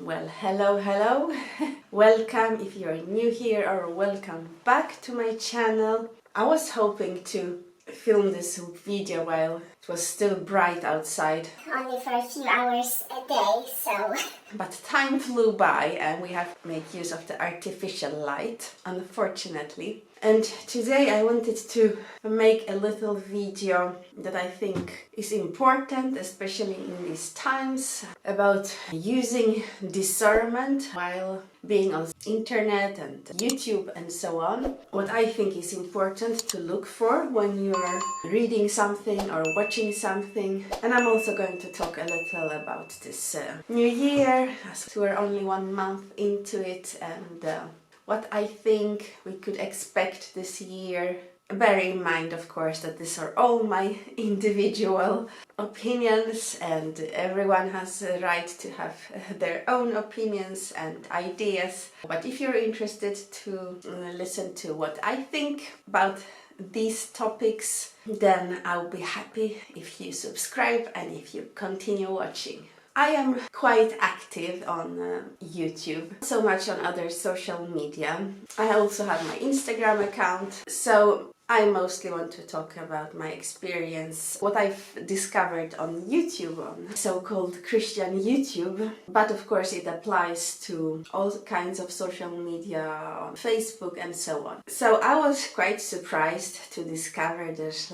Well, hello. Welcome if you're new here, or welcome back to my channel. I was hoping to film this video while it was still bright outside. Only for a few hours a day, so... But time flew by and we have to make use of the artificial light, unfortunately. And today I wanted to make a little video that I think is important, especially in these times, about using discernment while being on internet and YouTube and so on. What I think is important to look for when you're reading something or watching something. And I'm also going to talk a little about this new year, as we're only 1 month into it, and what I think we could expect this year. Bear in mind, of course, that these are all my individual opinions and everyone has a right to have their own opinions and ideas. But if you're interested to listen to what I think about these topics, then I'll be happy if you subscribe and if you continue watching. I am quite active on YouTube, so much on other social media. I also have my Instagram account, so I mostly want to talk about my experience, what I've discovered on YouTube, on so-called Christian YouTube. But of course it applies to all kinds of social media, on Facebook and so on. So I was quite surprised to discover there's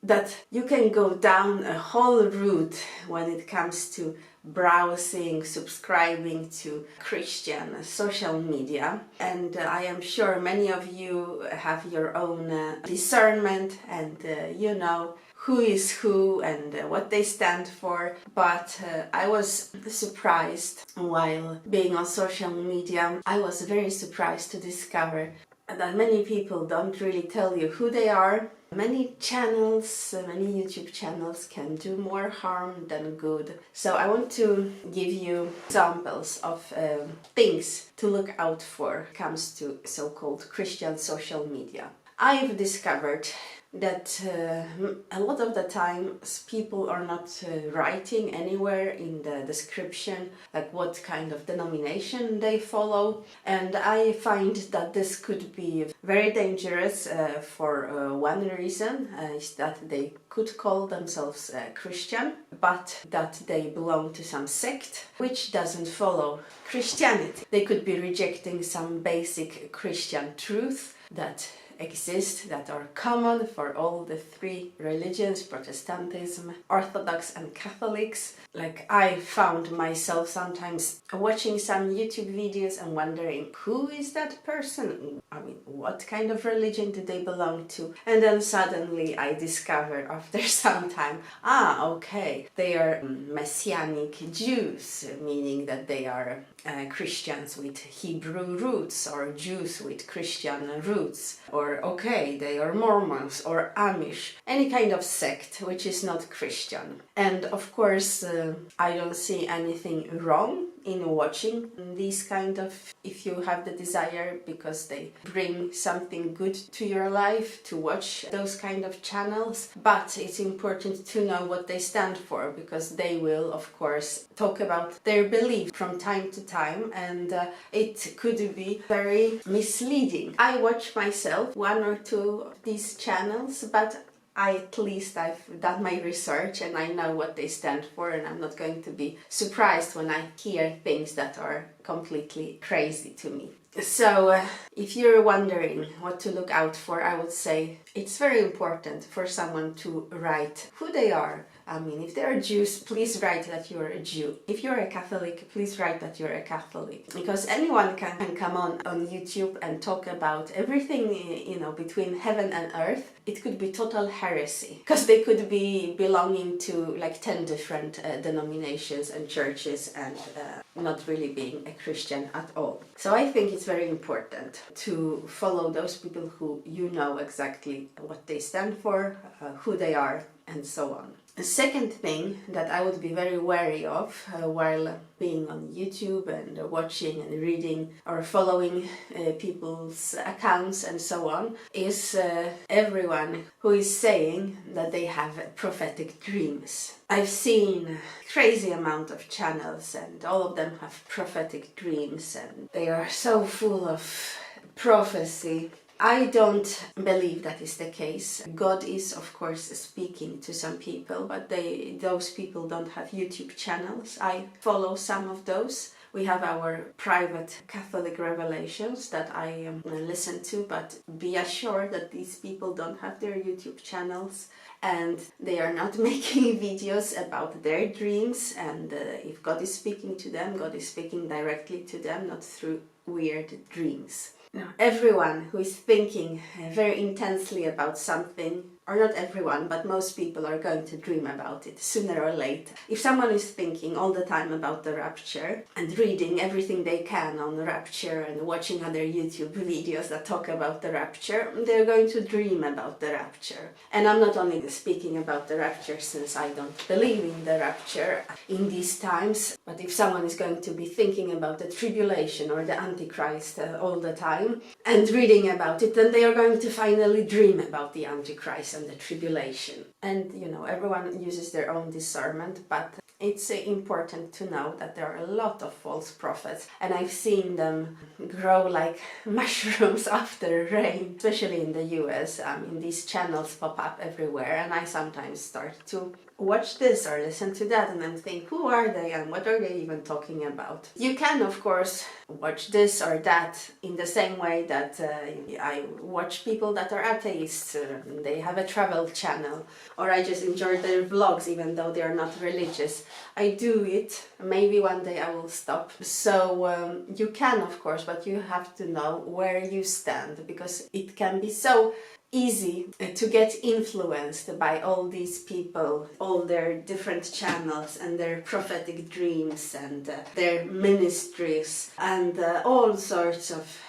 that you can go down a whole route when it comes to browsing, subscribing to Christian social media. And I am sure many of you have your own discernment and you know who is who and what they stand for. But I was surprised while being on social media. I was very surprised to discover that many people don't really tell you who they are. Many channels, many YouTube channels can do more harm than good. So I want to give you examples of things to look out for when it comes to so-called Christian social media. I've discovered that a lot of the times people are not writing anywhere in the description like what kind of denomination they follow, and I find that this could be very dangerous for one reason, is that they could call themselves Christian, but that they belong to some sect which doesn't follow Christianity. They could be rejecting some basic Christian truth that exist, that are common for all the three religions, Protestantism, Orthodox and Catholics. Like, I found myself sometimes watching some YouTube videos and wondering, who is that person? I mean, what kind of religion do they belong to? And then suddenly I discovered after some time, okay, they are Messianic Jews, meaning that they are Christians with Hebrew roots, or Jews with Christian roots, or okay, they are Mormons or Amish, any kind of sect which is not Christian. And of course I don't see anything wrong in watching these kind of, if you have the desire, because they bring something good to your life, to watch those kind of channels. But it's important to know what they stand for, because they will of course talk about their belief from time to time, and it could be very misleading. I watch myself 1 or 2 of these channels, but at least I've done my research and I know what they stand for, and I'm not going to be surprised when I hear things that are completely crazy to me. So if you're wondering what to look out for, I would say it's very important for someone to write who they are. I mean, if they're Jews, please write that you're a Jew. If you're a Catholic, please write that you're a Catholic. Because anyone can come on YouTube and talk about everything, you know, between heaven and earth. It could be total heresy, because they could be belonging to like 10 different denominations and churches and not really being a Christian at all. So I think it's very important to follow those people who you know exactly what they stand for, who they are, and so on. The second thing that I would be very wary of while being on YouTube and watching and reading or following people's accounts and so on is everyone who is saying that they have prophetic dreams. I've seen crazy amount of channels and all of them have prophetic dreams and they are so full of prophecy. I don't believe that is the case. God is, of course, speaking to some people, but those people don't have YouTube channels. I follow some of those. We have our private Catholic revelations that I listen to, but be assured that these people don't have their YouTube channels and they are not making videos about their dreams. And if God is speaking to them, God is speaking directly to them, not through weird dreams. Now, everyone who is thinking very intensely about something, or not everyone, but most people are going to dream about it sooner or later. If someone is thinking all the time about the rapture and reading everything they can on the rapture and watching other YouTube videos that talk about the rapture, they're going to dream about the rapture. And I'm not only speaking about the rapture since I don't believe in the rapture in these times, but if someone is going to be thinking about the tribulation or the Antichrist all the time and reading about it, then they are going to finally dream about the Antichrist and the tribulation. And you know, everyone uses their own discernment, but it's important to know that there are a lot of false prophets and I've seen them grow like mushrooms after rain, especially in the US. These channels pop up everywhere and I sometimes start to watch this or listen to that and then think, who are they and what are they even talking about? You can, of course, watch this or that in the same way that I watch people that are atheists. They have a travel channel, or I just enjoy their vlogs even though they are not religious. I do it. Maybe one day I will stop. So you can, of course, but you have to know where you stand, because it can be so easy to get influenced by all these people, all their different channels and their prophetic dreams and their ministries and all sorts of...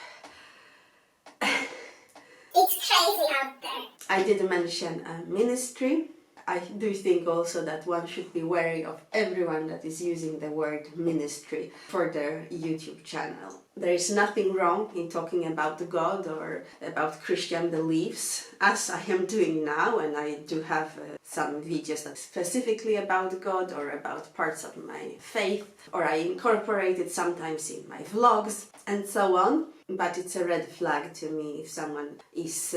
It's crazy out there. I did mention ministry. I do think also that one should be wary of everyone that is using the word ministry for their YouTube channel. There is nothing wrong in talking about God or about Christian beliefs, as I am doing now, and I do have some videos that specifically about God or about parts of my faith, or I incorporate it sometimes in my vlogs and so on. But it's a red flag to me if someone is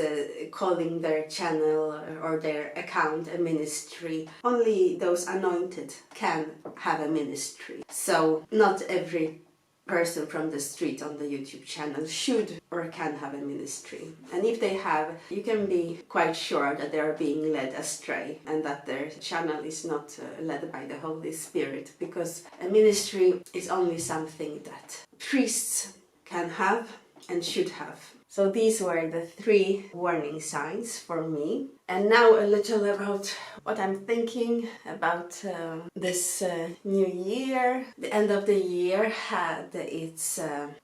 calling their channel or their account a ministry. Only those anointed can have a ministry. So not every person from the street on the YouTube channel should or can have a ministry. And if they have, you can be quite sure that they are being led astray and that their channel is not led by the Holy Spirit, because a ministry is only something that priests can have and should have. So these were the 3 warning signs for me. And now a little about what I'm thinking about this new year. The end of the year had its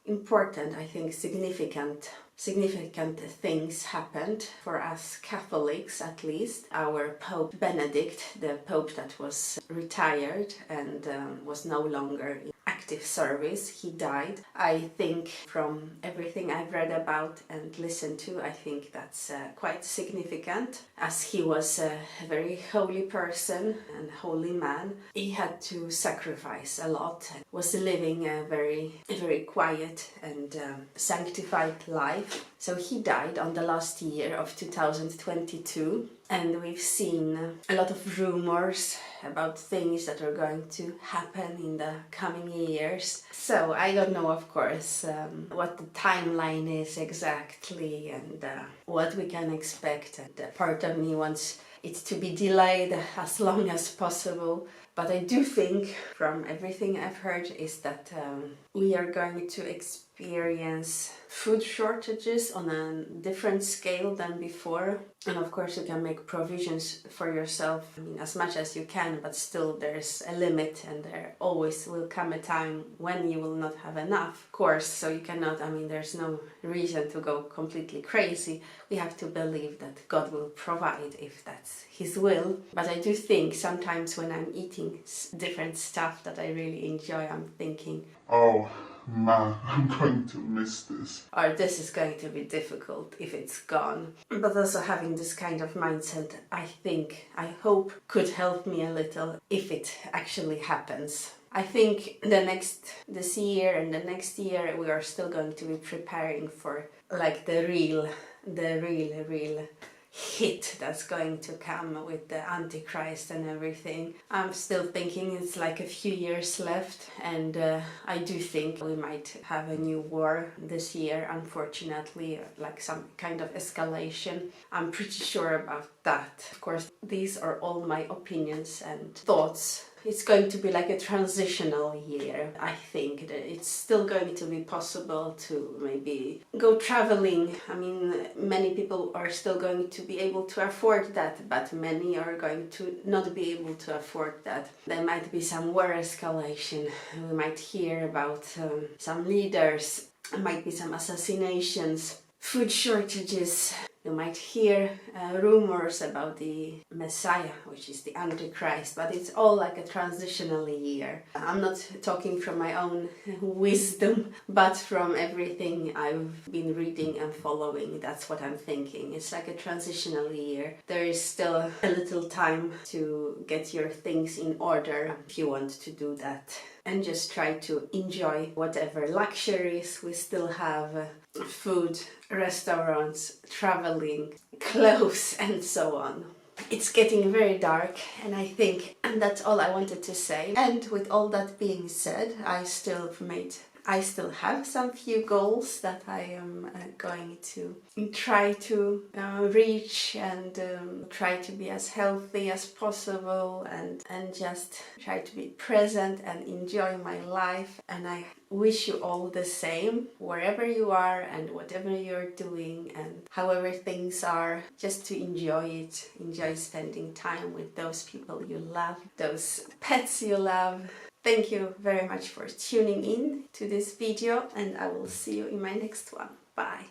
important, I think, significant things happened for us Catholics, at least. Our Pope Benedict, the Pope that was retired and was no longer in active service, he died. I think from everything I've read about and listened to, I think that's quite significant, as he was a very holy person and holy man. He had to sacrifice a lot, was living a very quiet and sanctified life. So he died on the last year of 2022, and we've seen a lot of rumors about things that are going to happen in the coming years. So I don't know, of course, what the timeline is exactly and what we can expect. And part of me wants it to be delayed as long as possible. But I do think, from everything I've heard, is that we are going to experience experience food shortages on a different scale than before. And of course you can make provisions for yourself, I mean, as much as you can, but still there's a limit, and there always will come a time when you will not have enough, of course. So you cannot, I mean, there's no reason to go completely crazy. We have to believe that God will provide if that's His will. But I do think sometimes when I'm eating different stuff that I really enjoy, I'm thinking, oh man, I'm going to miss this. or this is going to be difficult if it's gone. But also having this kind of mindset, I hope could help me a little if it actually happens. I think this year and the next year we are still going to be preparing for like the real hit that's going to come with the Antichrist and everything. I'm still thinking it's like a few years left, and I do think we might have a new war this year, unfortunately, like some kind of escalation. I'm pretty sure about that. Of course, these are all my opinions and thoughts. It's going to be like a transitional year. I think that it's still going to be possible to maybe go traveling. I mean, many people are still going to be able to afford that, but many are going to not be able to afford that. There might be some war escalation. We might hear about some leaders. There might be some assassinations, food shortages. You might hear rumors about the Messiah, which is the Antichrist, but it's all like a transitional year. I'm not talking from my own wisdom, but from everything I've been reading and following. That's what I'm thinking. It's like a transitional year. There is still a little time to get your things in order if you want to do that. And just try to enjoy whatever luxuries we still have, food, restaurants, traveling, clothes, and so on. It's getting very dark, and I think that's all I wanted to say. And with all that being said, I still have some few goals that I am going to try to reach, and try to be as healthy as possible, and just try to be present and enjoy my life. And I wish you all the same, wherever you are and whatever you're doing and however things are, just to enjoy it. Enjoy spending time with those people you love, those pets you love. Thank you very much for tuning in to this video, and I will see you in my next one. Bye!